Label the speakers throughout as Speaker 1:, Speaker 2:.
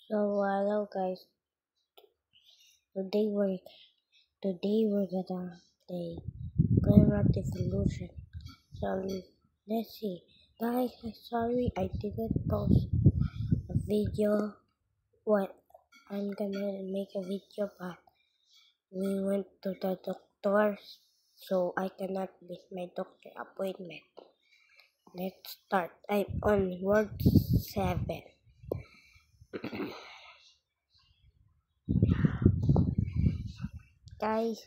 Speaker 1: So hello guys. Today we're gonna play climate evolution. So let's see. Guys, I'm sorry I didn't post a video. What I'm gonna make a video, but we went to the doctor, so I cannot miss my doctor appointment. Let's start. I'm on word 7. Guys,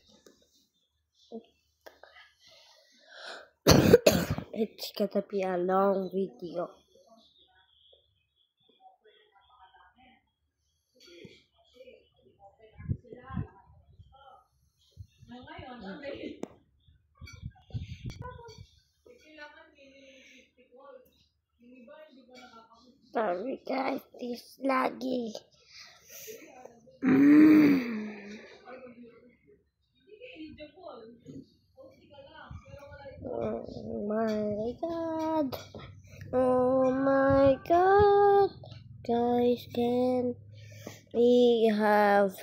Speaker 1: it's gonna be a long video. Sorry guys, this laggy. Oh my god. Oh my god. Guys, can we have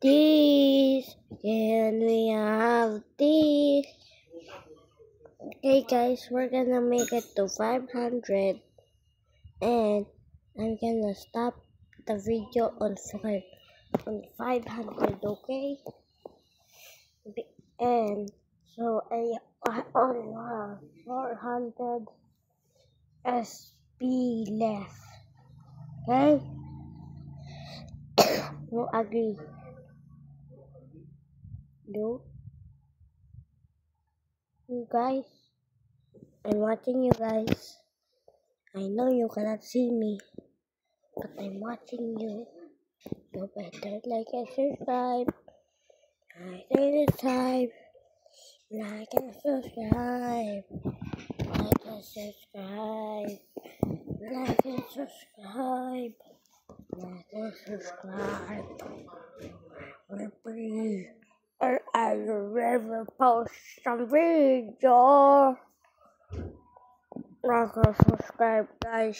Speaker 1: this? Can we have this? Okay guys, we're gonna make it to 500 and I'm gonna stop the video on 500, okay? And so I only have 400 SP left. Okay? No agree. No? You guys? I'm watching you guys. I know you cannot see me, but I'm watching you. You better like and subscribe. Like and subscribe. Like and subscribe. Like and subscribe. Like and subscribe. Like and subscribe. Please. Or I will never post some video. Like and subscribe, guys.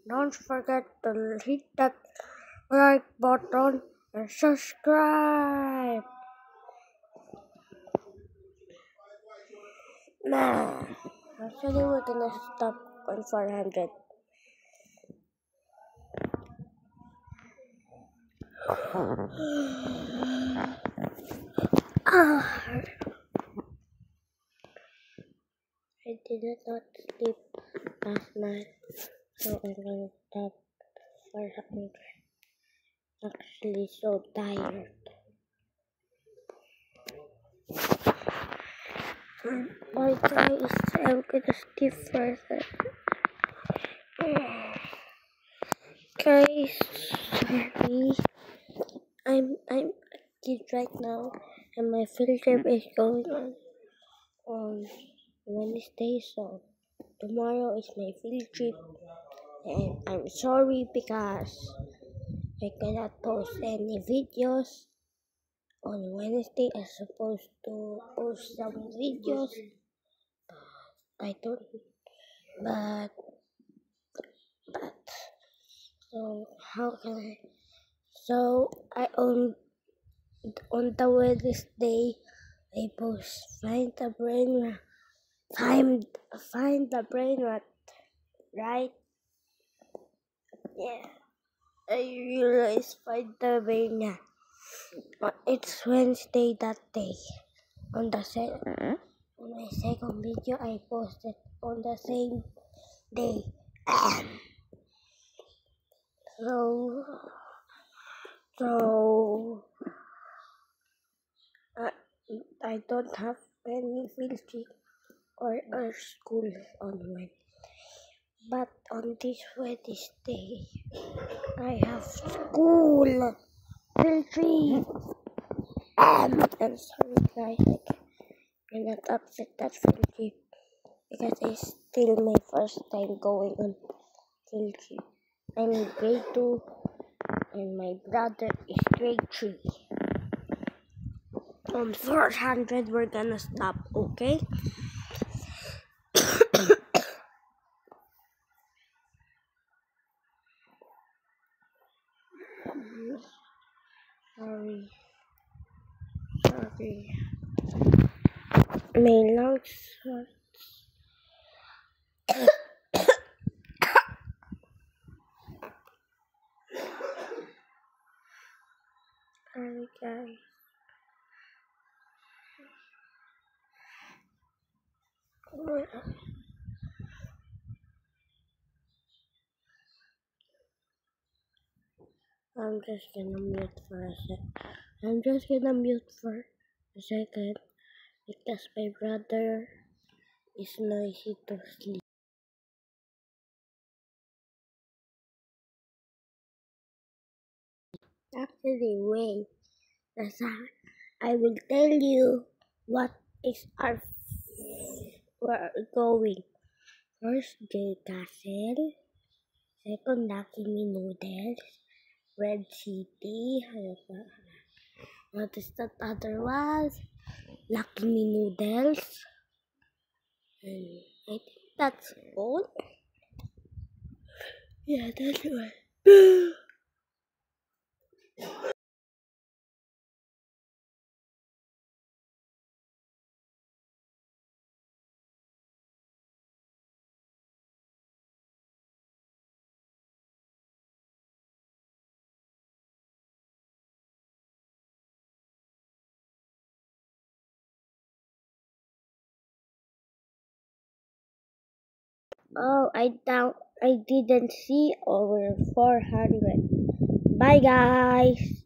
Speaker 1: Don't forget to hit that like button and subscribe. Nah, actually we're gonna stop on 400. I did not sleep last night, so I'm gonna stop 400. Actually, so tired. Bye guys, I'm gonna skip further. Guys, sorry. I'm a kid right now, and my field trip is going on Wednesday, so tomorrow is my field trip, and I'm sorry because I cannot post any videos on Wednesday. I'm supposed to post some videos, I don't, but so how can I? So I on the Wednesday I post find the brain rot, right? Yeah, I realized find the brain rot. It's Wednesday that day. On my second video I posted on the same day. So I don't have any field trip or school on Wednesday. But on this Wednesday, I have school field trip. I'm sorry guys, I cannot upset that field trip because it's still my first time going on field trip. I'm in grade 2 and my brother is grade 3. On 400 we're gonna stop, okay? Sorry. My lungs hurt. Sorry, guys. I'm just gonna mute for a sec. I'm just gonna mute for a second because my brother is noisy to sleep. Actually, wait. I will tell you what is we're going. First, J Castle. Second, Lucky Me Noodles. Red City. What is that other one? Lucky Me Noodles. And I think that's all. Yeah, that's all. Oh, I didn't see over 400. Bye, guys.